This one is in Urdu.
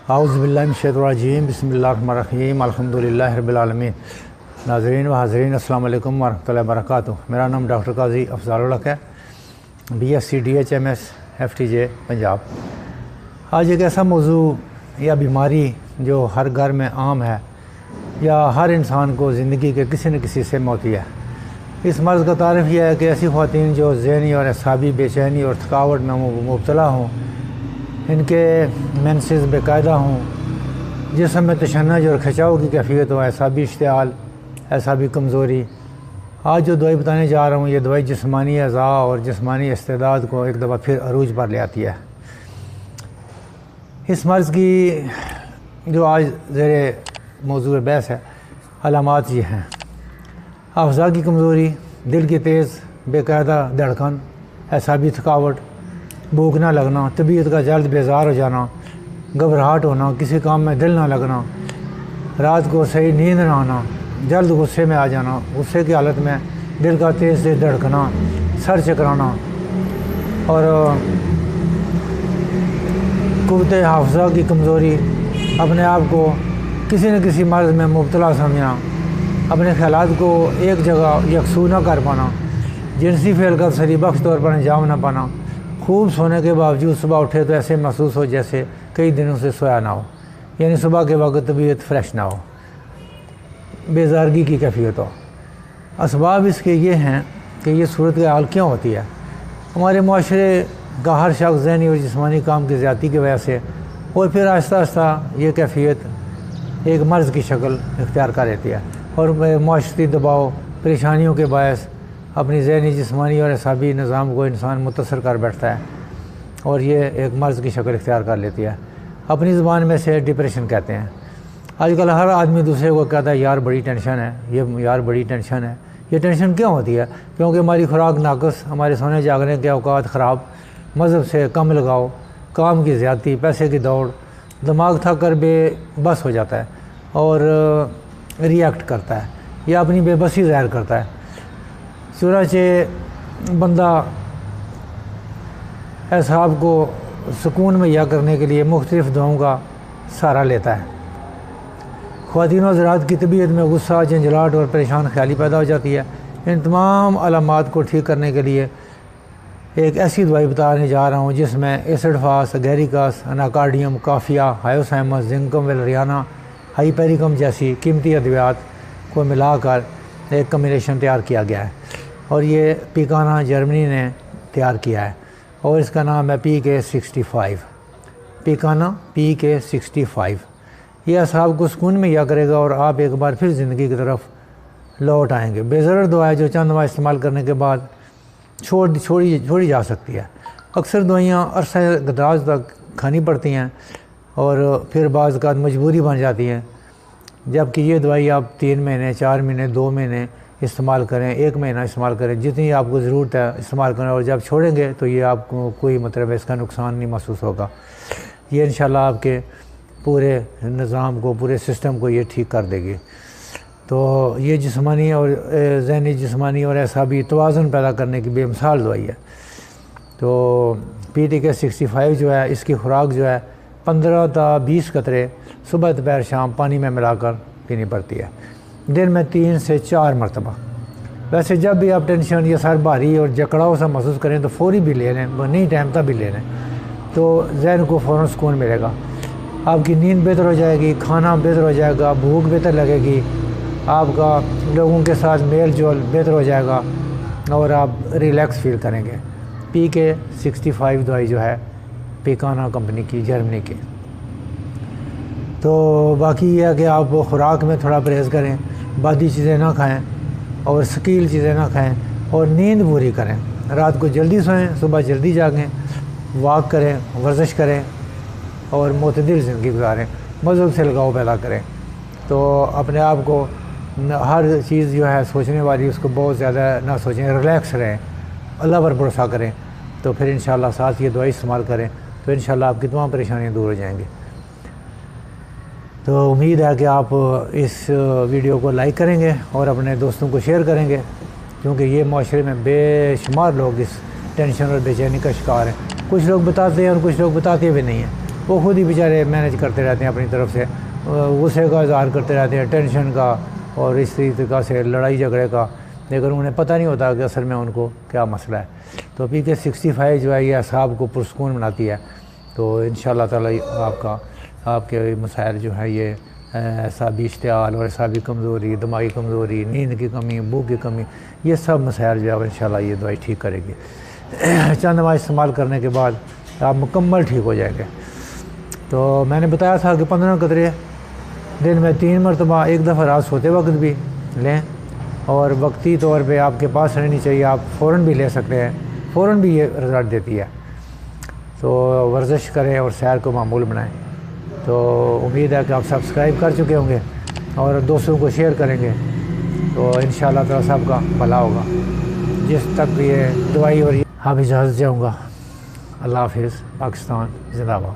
اعوذ باللہ من الشیطان الرجیم، بسم اللہ الرحمن الرحیم، الحمدللہ رب العالمین۔ ناظرین و حاضرین، السلام علیکم ورحمۃ اللہ وبرکاتہ۔ میرا نام ڈاکٹر قاضی افضال الحق ہے، BSc DHMS FTJ پنجاب۔ آج ایک ایسا موضوع یا بیماری جو ہر گھر میں عام ہے یا ہر انسان کو زندگی کے کسی نہ کسی سے ہوتی ہے۔ اس مرض کا تعارف یہ ہے کہ ایسی خواتین جو ذہنی اور اعصابی بے چینی اور تھکاوٹ میں مبتلا ہوں، ان کے مینسز باقاعدہ ہوں، جسم میں تشنج اور کھچاؤ کی کیفیت ہو، اعصابی اشتعال، اعصابی کمزوری۔ آج جو دوائی بتانے جا رہا ہوں، یہ دوائی جسمانی اعضاء اور جسمانی استعداد کو ایک دفعہ پھر عروج پر لے آتی ہے۔ اس مرض کی جو آج زیر موضوع بحث ہے، علامات یہ ہیں: اعضاء کی کمزوری، دل کی تیز بے قاعدہ دھڑکن، اعصابی تھکاوٹ، بھوک نہ لگنا، طبیعت کا جلد بیزار ہو جانا، گھبراہٹ ہونا، کسی کام میں دل نہ لگنا، رات کو صحیح نیند نہ آنا، جلد غصے میں آ جانا، غصے کی حالت میں دل کا تیز سے دھڑکنا، سر چکرانا اور قوت حافظہ کی کمزوری، اپنے آپ کو کسی نہ کسی مرض میں مبتلا سمجھنا، اپنے خیالات کو ایک جگہ یکسو نہ کر پانا، جنسی فعل کا تسلی بخش طور پر انجام نہ پانا، خوب سونے کے باوجود صبح اٹھے تو ایسے محسوس ہو جیسے کئی دنوں سے سویا نہ ہو، یعنی صبح کے وقت طبیعت فریش نہ ہو، بیزارگی کی کیفیت ہو۔ اسباب اس کے یہ ہیں کہ یہ صورتحال کیوں ہوتی ہے؟ ہمارے معاشرے کا ہر شخص ذہنی اور جسمانی کام کی زیادتی کی وجہ سے اور پھر آہستہ آہستہ یہ کیفیت ایک مرض کی شکل اختیار کر لیتی ہے، اور معاشرتی دباؤ پریشانیوں کے باعث اپنی ذہنی جسمانی اور اعصابی نظام کو انسان متاثر کر بیٹھتا ہے اور یہ ایک مرض کی شکل اختیار کر لیتی ہے۔ اپنی زبان میں سے ڈپریشن کہتے ہیں۔ آج کل ہر آدمی دوسرے کو کہتا ہے یار بڑی ٹینشن ہے، یار بڑی ٹینشن ہے۔ یہ ٹینشن کیوں ہوتی ہے؟ کیونکہ ہماری خوراک ناقص، ہمارے سونے جاگنے کے اوقات خراب، مذہب سے کم لگاؤ، کام کی زیادتی، پیسے کی دوڑ، دماغ تھک کر بے بس ہو جاتا ہے اور ری ایکٹ کرتا ہے یا اپنی بے بسی ظاہر کرتا ہے۔ چنانچہ بندہ اعصاب کو سکون مہیا کرنے کے لیے مختلف دواؤں کا سہارا لیتا ہے۔ خواتین و حضرات کی طبیعت میں غصہ، جھنجھلاہٹ اور پریشان خیالی پیدا ہو جاتی ہے۔ ان تمام علامات کو ٹھیک کرنے کے لیے ایک ایسی دوائی بتانے جا رہا ہوں جس میں ایسڈفاس، گیریکاس، اناکارڈیم، کافیہ، ہائیوسائمس، زنکم ویلریانا، ہائیپیریکم جیسی قیمتی ادویات کو ملا کر ایک کمبینیشن تیار کیا گیا ہے، اور یہ پیکانا جرمنی نے تیار کیا ہے، اور اس کا نام ہے PK65۔ پیکانا PK65 یہ اعصاب کو سکون مہیا کرے گا اور آپ ایک بار پھر زندگی کی طرف لوٹ آئیں گے۔ بے ضرر دوا ہے جو چند دوا استعمال کرنے کے بعد چھوڑی جا سکتی ہے۔ اکثر دوائیاں عرصہ دراز تک کھانی پڑتی ہیں اور پھر بعض اوقات مجبوری بن جاتی ہیں، جبکہ یہ دوائی آپ 3 مہینے، 4 مہینے، 2 مہینے استعمال کریں، 1 مہینہ استعمال کریں، جتنی آپ کو ضرورت ہے استعمال کریں، اور جب چھوڑیں گے تو یہ آپ کو کوئی اس کا نقصان نہیں محسوس ہوگا۔ یہ انشاءاللہ آپ کے پورے نظام کو، پورے سسٹم کو یہ ٹھیک کر دے گی۔ تو یہ جسمانی اور ذہنی جسمانی اور اعصابی توازن پیدا کرنے کی بے مثال دوائی ہے۔ تو PK65 جو ہے، اس کی خوراک جو ہے 15 تا 20 قطرے صبح دوپہر شام پانی میں ملا کر پینی پڑتی ہے، دن میں 3 سے 4 مرتبہ۔ ویسے جب بھی آپ ٹینشن یا سر بھاری اور جکڑاؤ سا محسوس کریں تو فوری بھی لے لیں، نہیں ٹائم تک بھی لے لیں، تو ذہن کو فوراً سکون ملے گا، آپ کی نیند بہتر ہو جائے گی، کھانا بہتر ہو جائے گا، بھوک بہتر لگے گی، آپ کا لوگوں کے ساتھ میل جول بہتر ہو جائے گا اور آپ ریلیکس فیل کریں گے۔ PK65 دوائی جو ہے پیکانا کمپنی کی، جرمنی کی۔ تو باقی یہ ہے کہ آپ خوراک میں تھوڑا پرہیز کریں، بادی چیزیں نہ کھائیں اور ثقیل چیزیں نہ کھائیں، اور نیند پوری کریں، رات کو جلدی سوئیں، صبح جلدی جاگیں، واک کریں، ورزش کریں اور معتدل زندگی گزاریں، مذہب سے لگاؤ پیدا کریں۔ تو اپنے آپ کو ہر چیز جو ہے سوچنے والی اس کو بہت زیادہ نہ سوچیں، ریلیکس رہیں، اللہ پر بھروسہ کریں، تو پھر انشاءاللہ ساتھ یہ دوائی استعمال کریں تو انشاءاللہ آپ کی تمام پریشانیاں دور ہو جائیں گی۔ تو امید ہے کہ آپ اس ویڈیو کو لائک کریں گے اور اپنے دوستوں کو شیئر کریں گے، کیونکہ یہ معاشرے میں بے شمار لوگ اس ٹینشن اور بے چینی کا شکار ہیں۔ کچھ لوگ بتاتے ہیں اور کچھ لوگ بتاتے بھی نہیں ہیں، وہ خود ہی بیچارے مینیج کرتے رہتے ہیں اپنی طرف سے، غصے کا اظہار کرتے رہتے ہیں، ٹینشن کا اور اس طریقے سے لڑائی جھگڑے کا، لیکن انہیں پتہ نہیں ہوتا کہ اصل میں ان کو کیا مسئلہ ہے۔ تو PK65 جو ہے یہ اعصاب کو پرسکون بناتی ہے، تو انشاءاللہ تعالی آپ کے مسائل جو ہے یہ اعصابی اشتعال اور اعصابی کمزوری، دماغی کمزوری، نیند کی کمی، بھوک کی کمی، یہ سب مسائل جو ہے انشاءاللہ یہ دوائی ٹھیک کرے گی۔ چند ماہ استعمال کرنے کے بعد آپ مکمل ٹھیک ہو جائیں گے۔ تو میں نے بتایا تھا کہ 15 قطرے دن میں 3 مرتبہ، ایک دفعہ رات سوتے وقت بھی لیں، اور وقتی طور پہ آپ کے پاس رہنی چاہیے، آپ فوراً بھی لے سکتے ہیں، فوراً بھی یہ رزلٹ دیتی ہے۔ تو ورزش کریں اور سیر کو معمول بنائیں۔ تو امید ہے کہ آپ سبسکرائب کر چکے ہوں گے اور دوستوں کو شیئر کریں گے، تو انشاءاللہ تعالی سب کا بھلا ہوگا۔ جس تک یہ دوائی اور اب اجازت چاہوں گا۔ اللہ حافظ۔ پاکستان زندہ باد۔